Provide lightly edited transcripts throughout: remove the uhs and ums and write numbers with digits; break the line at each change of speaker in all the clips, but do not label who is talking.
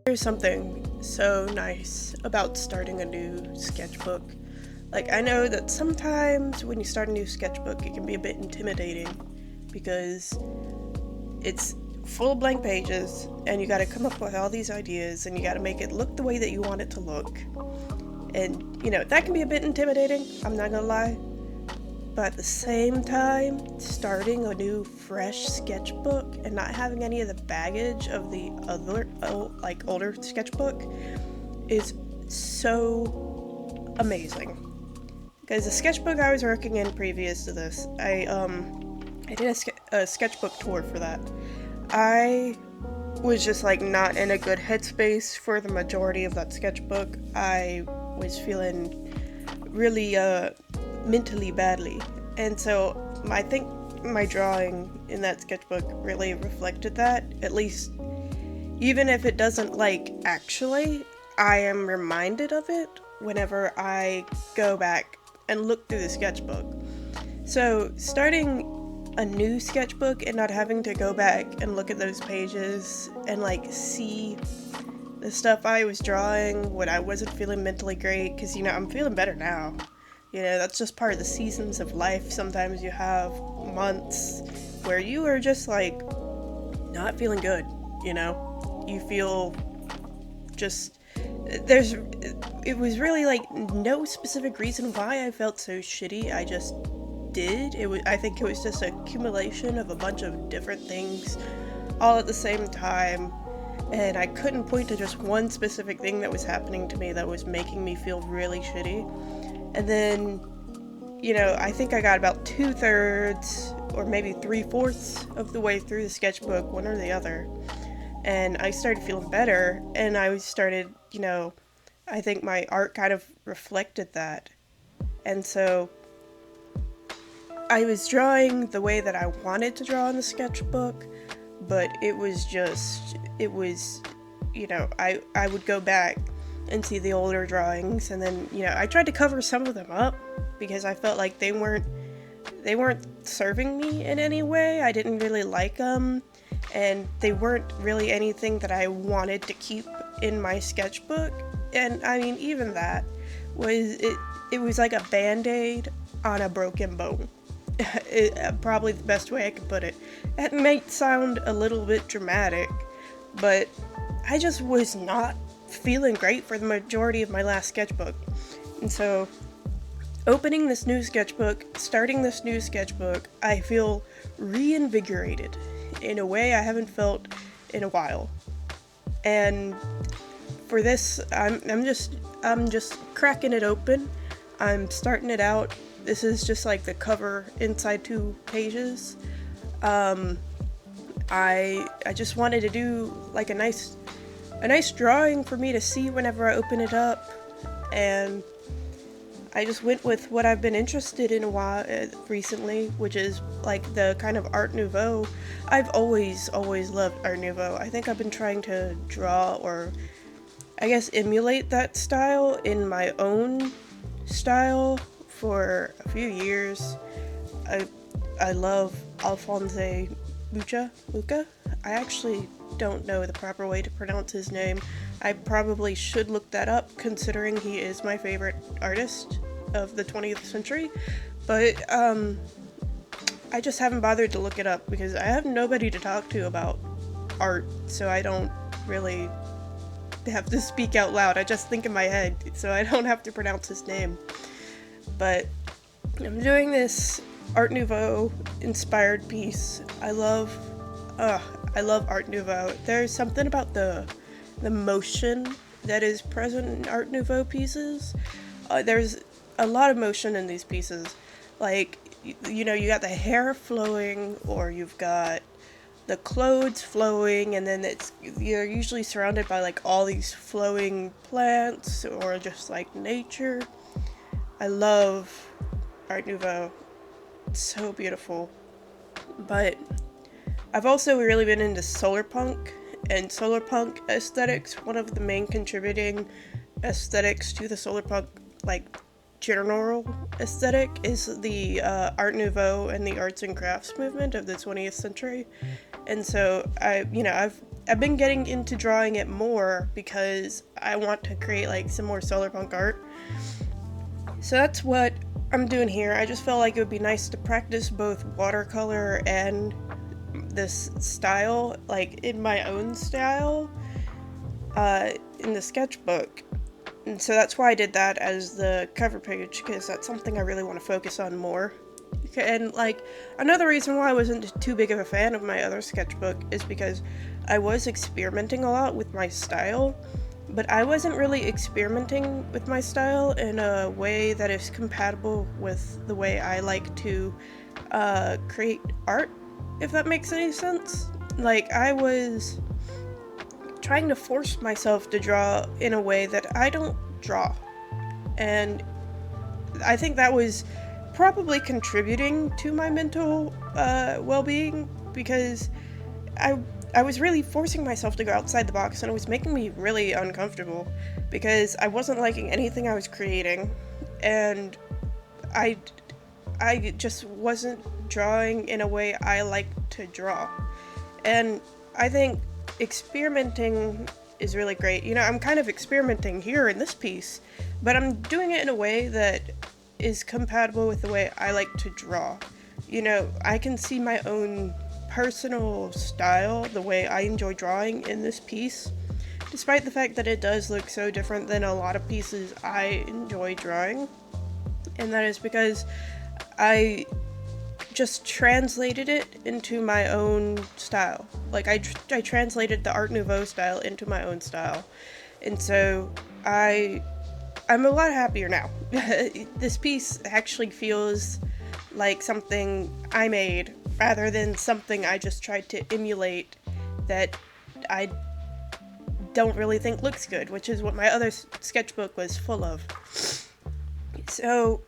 There's something so nice about starting a new sketchbook. Like, I know that sometimes when you start a new sketchbook, it can be a bit intimidating because it's full of blank pages and you gotta come up with all these ideas and you gotta make it look the way that you want it to look. And, that can be a bit intimidating, I'm not gonna lie. But at the same time, starting a new fresh sketchbook and not having any of the baggage of the other, older sketchbook is so amazing. Because the sketchbook I was working in previous to this, I did a sketchbook tour for that. I was just not in a good headspace for the majority of that sketchbook. I was feeling really mentally badly, and so I think my drawing in that sketchbook really reflected that. At least, even if it doesn't actually, I am reminded of it whenever I go back and look through the sketchbook. So starting a new sketchbook and not having to go back and look at those pages and see the stuff I was drawing when I wasn't feeling mentally great, because I'm feeling better now. That's just part of the seasons of life. Sometimes you have months where you are just not feeling good, You feel just, it was really no specific reason why I felt so shitty. I just did. I think it was just an accumulation of a bunch of different things all at the same time. And I couldn't point to just one specific thing that was happening to me that was making me feel really shitty. And then, I think I got about 2/3 or maybe 3/4 of the way through the sketchbook, one or the other. And I started feeling better, and I started, I think my art kind of reflected that. And so I was drawing the way that I wanted to draw in the sketchbook, but I would go back and see the older drawings, and then I tried to cover some of them up because I felt like they weren't serving me in any way. I didn't really like them, and they weren't really anything that I wanted to keep in my sketchbook. And I mean, even that was it was like a band-aid on a broken bone. Probably the best way I could put it. It might sound a little bit dramatic, but I just was not feeling great for the majority of my last sketchbook. And so opening this new sketchbook, starting this new sketchbook, I feel reinvigorated in a way I haven't felt in a while. And for this, I'm just cracking it open. I'm starting it out. This is just the cover inside 2 pages. I just wanted to do a nice drawing for me to see whenever I open it up, and I just went with what I've been interested in a while recently, which is the kind of Art Nouveau. I've always loved Art Nouveau. I think I've been trying to draw, or I guess emulate that style in my own style for a few years. I love Alphonse Mucha. I actually don't know the proper way to pronounce his name. I probably should look that up, considering he is my favorite artist of the 20th century, but I just haven't bothered to look it up because I have nobody to talk to about art, so I don't really have to speak out loud. I just think in my head, so I don't have to pronounce his name. But I'm doing this Art Nouveau inspired piece. I love Art Nouveau. There's something about the motion that is present in Art Nouveau pieces. There's a lot of motion in these pieces. You got the hair flowing, or you've got the clothes flowing, and then you're usually surrounded by all these flowing plants or just nature. I love Art Nouveau. It's so beautiful. But I've also really been into solar punk and solar punk aesthetics. One of the main contributing aesthetics to the solar punk general aesthetic is the Art Nouveau and the arts and crafts movement of the 20th century. And so I've been getting into drawing it more because I want to create like some more solar punk art. So that's what I'm doing here. I just felt like it would be nice to practice both watercolor and this style, like in my own style, in the sketchbook. And so that's why I did that as the cover page, because that's something I really want to focus on more. And like another reason why I wasn't too big of a fan of my other sketchbook is because I was experimenting a lot with my style, but I wasn't really experimenting with my style in a way that is compatible with the way I like to create art, if that makes any sense. Like, I was trying to force myself to draw in a way that I don't draw, and I think that was probably contributing to my mental well-being, because I was really forcing myself to go outside the box, and it was making me really uncomfortable because I wasn't liking anything I was creating, and I just wasn't drawing in a way I like to draw. And I think experimenting is really great. You know, I'm kind of experimenting here in this piece, but I'm doing it in a way that is compatible with the way I like to draw. You know, I can see my own personal style, the way I enjoy drawing in this piece, despite the fact that it does look so different than a lot of pieces I enjoy drawing. And that is because I just translated it into my own style. Like, I translated the Art Nouveau style into my own style. And so I'm a lot happier now. This piece actually feels like something I made rather than something I just tried to emulate that I don't really think looks good, which is what my other sketchbook was full of. So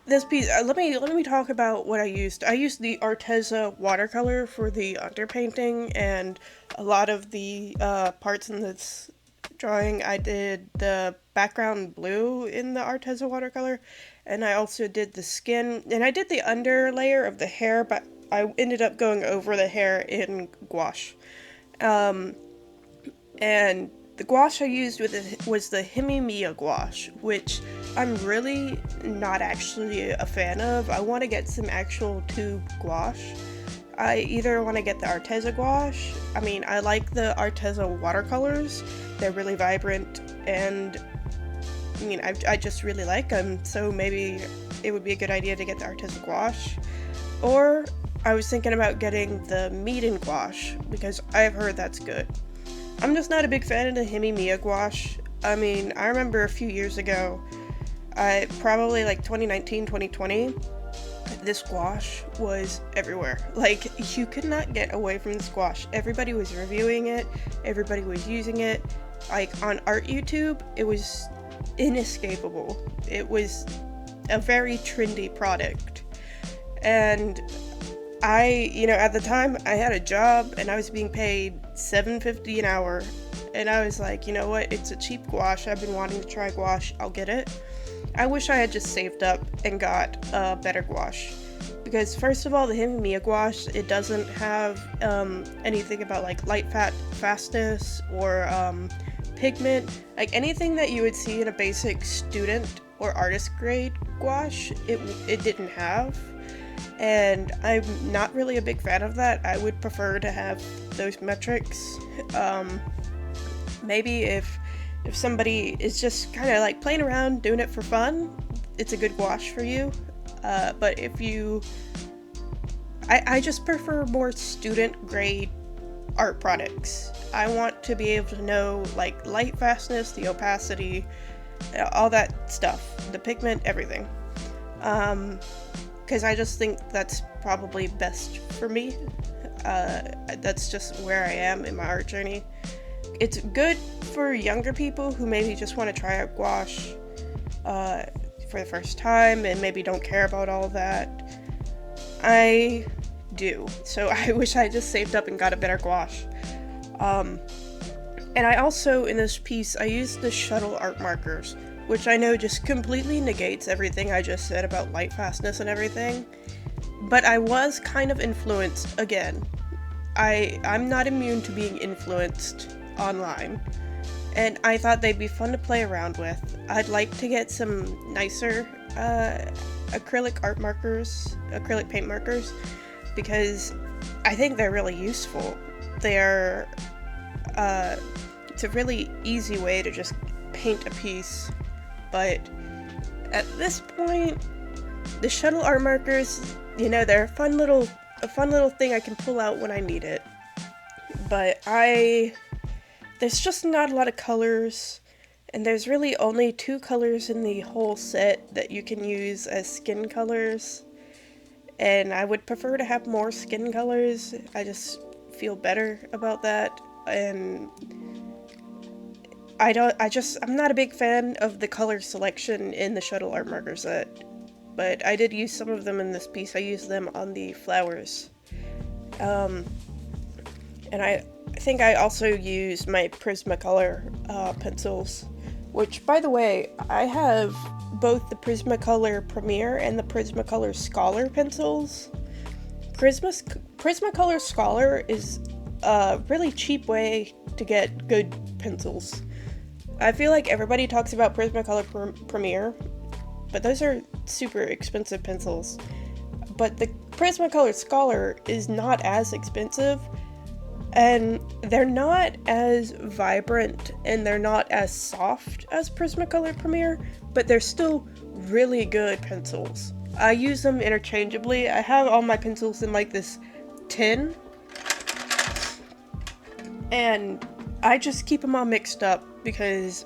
this piece, let me talk about what I used. I used the Arteza watercolor for the underpainting, and a lot of the parts in this drawing I did the background blue in the Arteza watercolor, and I also did the skin, and I did the under layer of the hair, but I ended up going over the hair in gouache. And the gouache I used was the Himimiya gouache, which I'm really not actually a fan of. I want to get some actual tube gouache. I either want to get the Arteza gouache. I mean, I like the Arteza watercolors. They're really vibrant, and I mean, I just really like them, so maybe it would be a good idea to get the Arteza gouache. Or I was thinking about getting the Meeden gouache, because I've heard that's good. I'm just not a big fan of the Himimiya gouache. I mean, I remember a few years ago, probably like 2019, 2020, this gouache was everywhere. Like, you could not get away from this gouache. Everybody was reviewing it, everybody was using it. Like, on art YouTube, it was inescapable. It was a very trendy product. And at the time, I had a job and I was being paid $7.50 an hour. And I was like, you know what? It's a cheap gouache. I've been wanting to try gouache. I'll get it. I wish I had just saved up and got a better gouache. Because first of all, the Himimiya gouache, it doesn't have anything about like light fastness or pigment. Like, anything that you would see in a basic student or artist grade gouache, it didn't have. And I'm not really a big fan of that. I would prefer to have those metrics. Maybe if somebody is just kind of like playing around, doing it for fun, it's a good gouache for you. But if you... I just prefer more student grade art products. I want to be able to know like light fastness, the opacity, all that stuff, the pigment, everything. Because I just think that's probably best for me. That's just where I am in my art journey. It's good for younger people who maybe just want to try out gouache for the first time and maybe don't care about all that. I do. So I wish I just saved up and got a better gouache. And I also, in this piece, I used the shuttle art markers, which I know just completely negates everything I just said about light fastness and everything. But I was kind of influenced, again, I'm not immune to being influenced online, and I thought they'd be fun to play around with. I'd like to get some nicer acrylic paint markers, because I think they're really useful. They're it's a really easy way to just paint a piece, but at this point, the shuttle art markers, they're a fun little thing I can pull out when I need it. But there's just not a lot of colors, and there's really only 2 colors in the whole set that you can use as skin colors. And I would prefer to have more skin colors. I just feel better about that. And I'm not a big fan of the color selection in the shuttle art marker set. But I did use some of them in this piece. I used them on the flowers. And I think I also used my Prismacolor pencils, which, by the way, I have both the Prismacolor Premier and the Prismacolor Scholar pencils. Prismacolor Scholar is a really cheap way to get good pencils. I feel like everybody talks about Prismacolor Premier, but those are super expensive pencils. But the Prismacolor Scholar is not as expensive, and they're not as vibrant and they're not as soft as Prismacolor Premier, but they're still really good pencils. I use them interchangeably. I have all my pencils in like this tin, and I just keep them all mixed up because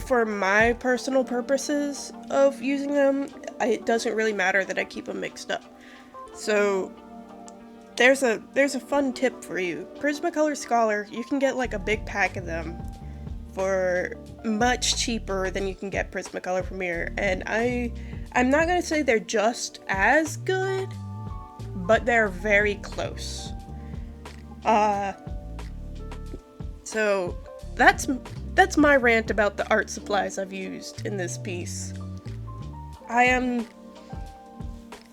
for my personal purposes of using them, it doesn't really matter that I keep them mixed up. So there's a fun tip for you. Prismacolor Scholar, you can get like a big pack of them for much cheaper than you can get Prismacolor Premier, and I'm not gonna say they're just as good, but they're very close. So that's my rant about the art supplies I've used in this piece.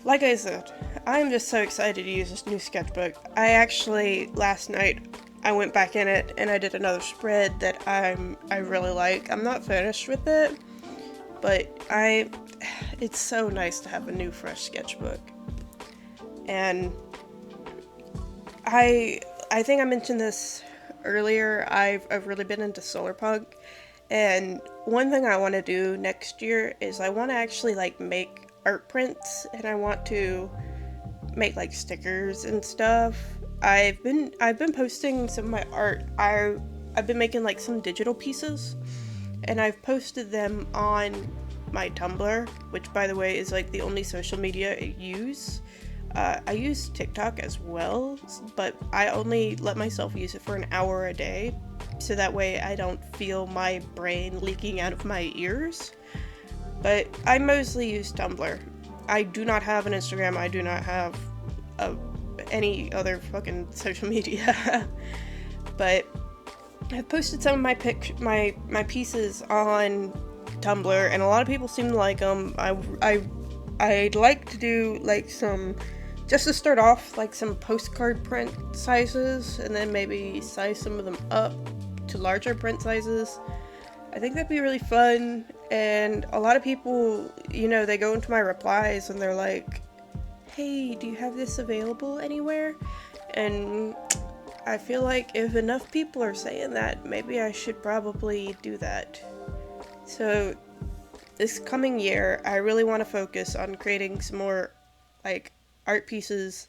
Like I said, I'm just so excited to use this new sketchbook. I actually, last night, I went back in it and I did another spread that I really like. I'm not finished with it, but it's so nice to have a new fresh sketchbook. And I think I mentioned this earlier, I've really been into solar punk, and one thing I want to do next year is I want to actually like make art prints, and I want to make like stickers and stuff. I've been posting some of my art. I've been making like some digital pieces, and I've posted them on my Tumblr, which by the way is like the only social media I use. I use TikTok as well, but I only let myself use it for an hour a day, so that way I don't feel my brain leaking out of my ears. But I mostly use Tumblr. I do not have an Instagram. I do not have any other fucking social media. But I've posted some of my pieces on Tumblr, and a lot of people seem to like them. I'd like to do like some, just to start off, like some postcard print sizes, and then maybe size some of them up to larger print sizes. I think that'd be really fun, and a lot of people, they go into my replies and they're like, hey, do you have this available anywhere? And I feel like if enough people are saying that, maybe I should probably do that. So this coming year, I really want to focus on creating some more like art pieces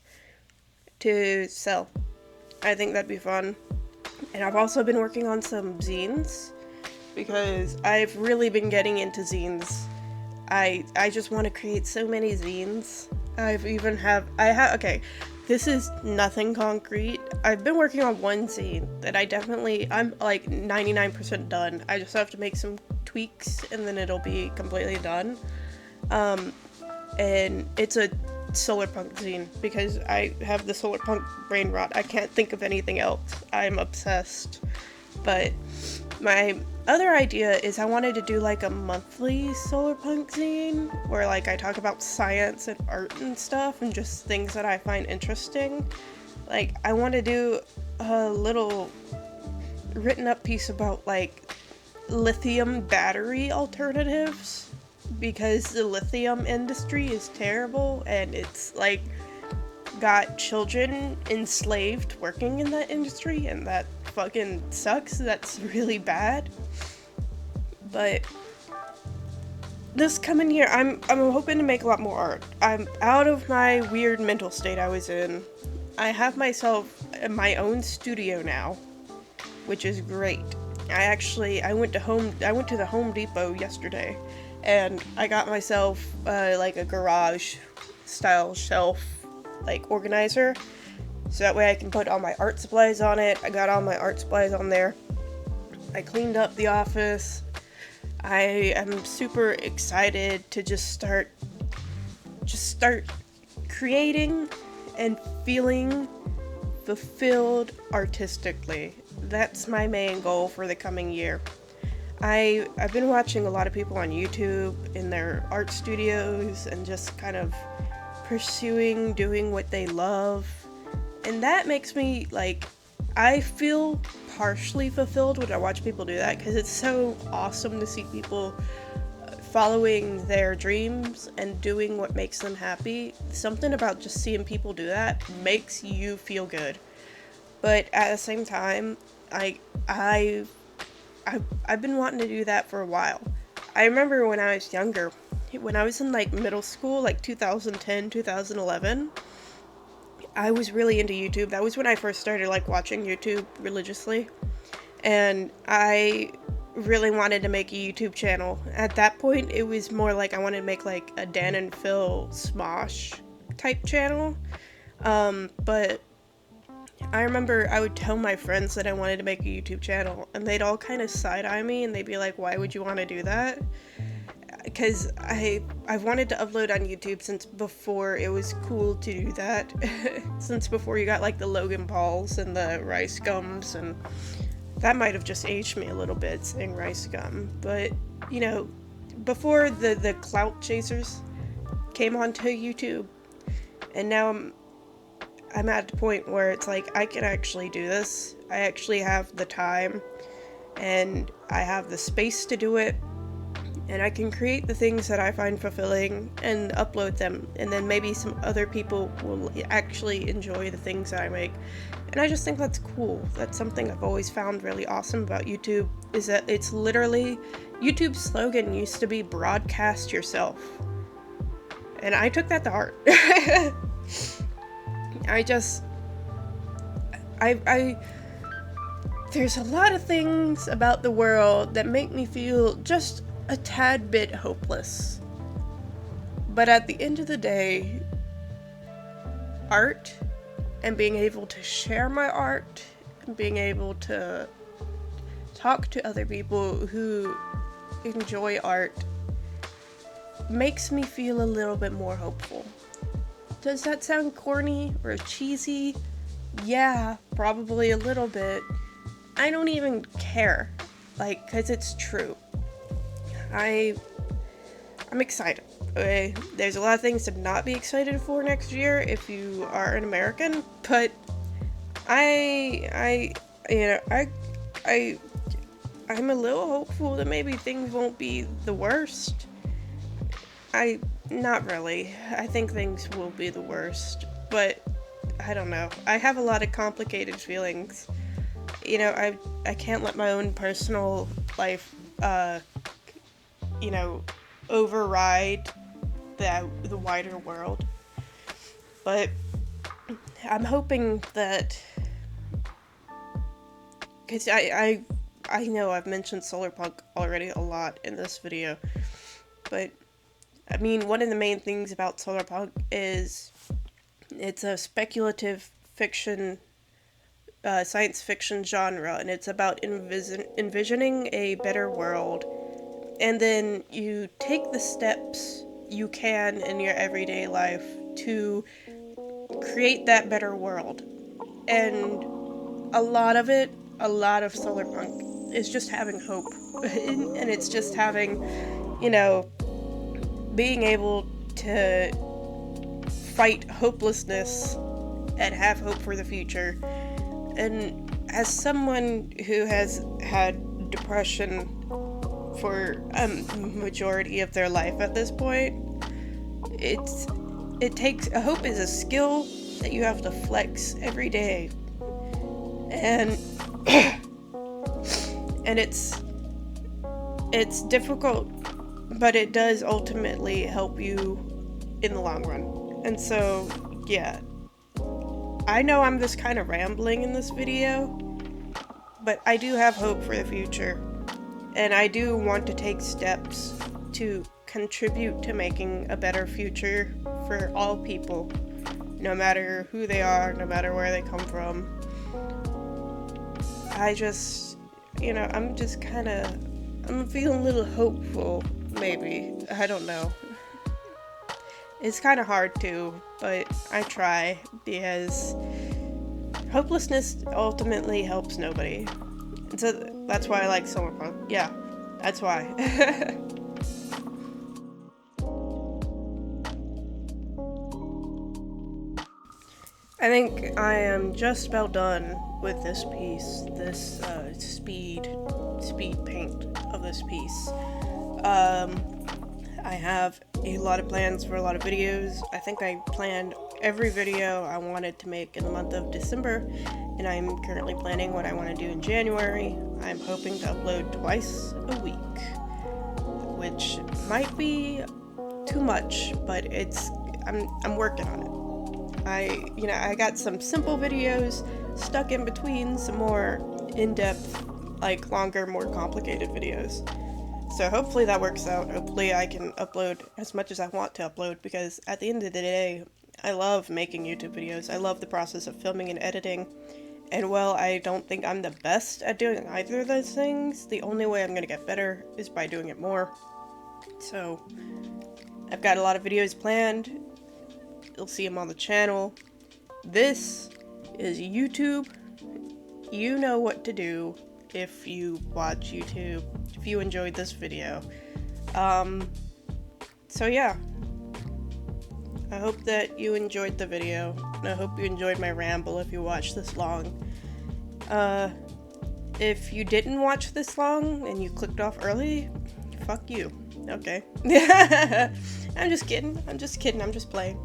to sell. I think that'd be fun. And I've also been working on some zines, because I've really been getting into zines. I just want to create so many zines. Okay, this is nothing concrete. I've been working on one zine that I'm like 99% done. I just have to make some tweaks and then it'll be completely done. And it's a solar punk zine, because I have the solar punk brain rot. I can't think of anything else. I'm obsessed. But my other idea is I wanted to do like a monthly solar punk zine where like I talk about science and art and stuff and just things that I find interesting. Like, I want to do a little written up piece about, like, lithium battery alternatives, because the lithium industry is terrible, and it's, like, got children enslaved working in that industry, and that fucking sucks. That's really bad. But this coming year, I'm hoping to make a lot more art. I'm out of my weird mental state I was in. I have myself my own studio now, which is great. I went to the Home Depot yesterday, and I got myself like a garage style shelf, like, organizer, so that way I can put all my art supplies on it. I got all my art supplies on there. I cleaned up the office. I am super excited to just start creating and feeling fulfilled artistically. That's my main goal for the coming year. I've been watching a lot of people on YouTube in their art studios and just kind of pursuing doing what they love. And that makes me, like, I feel partially fulfilled when I watch people do that, because it's so awesome to see people following their dreams and doing what makes them happy. Something about just seeing people do that makes you feel good. But at the same time, I've been wanting to do that for a while. I remember when I was younger, when I was in, like, middle school, like 2010, 2011, I was really into YouTube. That was when I first started, like, watching YouTube religiously. And I really wanted to make a YouTube channel. At that point, it was more like I wanted to make, like, a Dan and Phil Smosh type channel. But I remember I would tell my friends that I wanted to make a YouTube channel, and they'd all kind of side-eye me, and they'd be like, why would you want to do that? Because I've wanted to upload on YouTube since before it was cool to do that. Since before you got, like, the Logan Pauls and the Rice Gums, and that might have just aged me a little bit saying Rice Gum. But, you know, before the clout chasers came onto YouTube, and now I'm at a point where it's like, I can actually do this. I actually have the time, and I have the space to do it. And I can create the things that I find fulfilling and upload them, and then maybe some other people will actually enjoy the things that I make. And I just think that's cool. That's something I've always found really awesome about YouTube, is that it's literally, YouTube's slogan used to be broadcast yourself. And I took that to heart. There's a lot of things about the world that make me feel just a tad bit hopeless. But at the end of the day, art, and being able to share my art, and being able to talk to other people who enjoy art, makes me feel a little bit more hopeful. Does that sound corny or cheesy? Yeah, probably a little bit. I don't even care, like, 'cause it's true. I'm excited. Okay? There's a lot of things to not be excited for next year if you are an American, but I'm a little hopeful that maybe things won't be the worst. Not really. I think things will be the worst, but I don't know. I have a lot of complicated feelings. You know, I can't let my own personal life, override the wider world. But I'm hoping that, because I know I've mentioned solarpunk already a lot in this video, but I mean, one of the main things about solarpunk is it's a speculative fiction, science fiction genre, and it's about envisioning a better world, and then you take the steps you can in your everyday life to create that better world. And a lot of solarpunk is just having hope, and it's just having, being able to fight hopelessness and have hope for the future. And as someone who has had depression for a majority of their life at this point, it takes, hope is a skill that you have to flex every day. And and it's difficult, but it does ultimately help you in the long run. And so, yeah, I know I'm just kind of rambling in this video, but I do have hope for the future, and I do want to take steps to contribute to making a better future for all people, no matter who they are, no matter where they come from. I just, I'm just kind of, I'm feeling a little hopeful, maybe. I don't know. It's kind of hard to, but I try, because hopelessness ultimately helps nobody. And so that's why I like summer punk. Yeah, that's why. I think I am just about done with this piece, this speed paint of this piece. I have a lot of plans for a lot of videos. I think I planned every video I wanted to make in the month of December, and I'm currently planning what I want to do in January. I'm hoping to upload twice a week, which might be too much, but I'm working on it. I got some simple videos stuck in between some more in-depth, like longer, more complicated videos. So hopefully that works out. Hopefully I can upload as much as I want to upload, because at the end of the day, I love making YouTube videos. I love the process of filming and editing. And while I don't think I'm the best at doing either of those things, the only way I'm going to get better is by doing it more. So I've got a lot of videos planned. You'll see them on the channel. This is YouTube. You know what to do if you watch YouTube, if you enjoyed this video. So yeah, I hope that you enjoyed the video, and I hope you enjoyed my ramble if you watched this long. If you didn't watch this long and you clicked off early, fuck you. Okay. I'm just kidding, I'm just playing.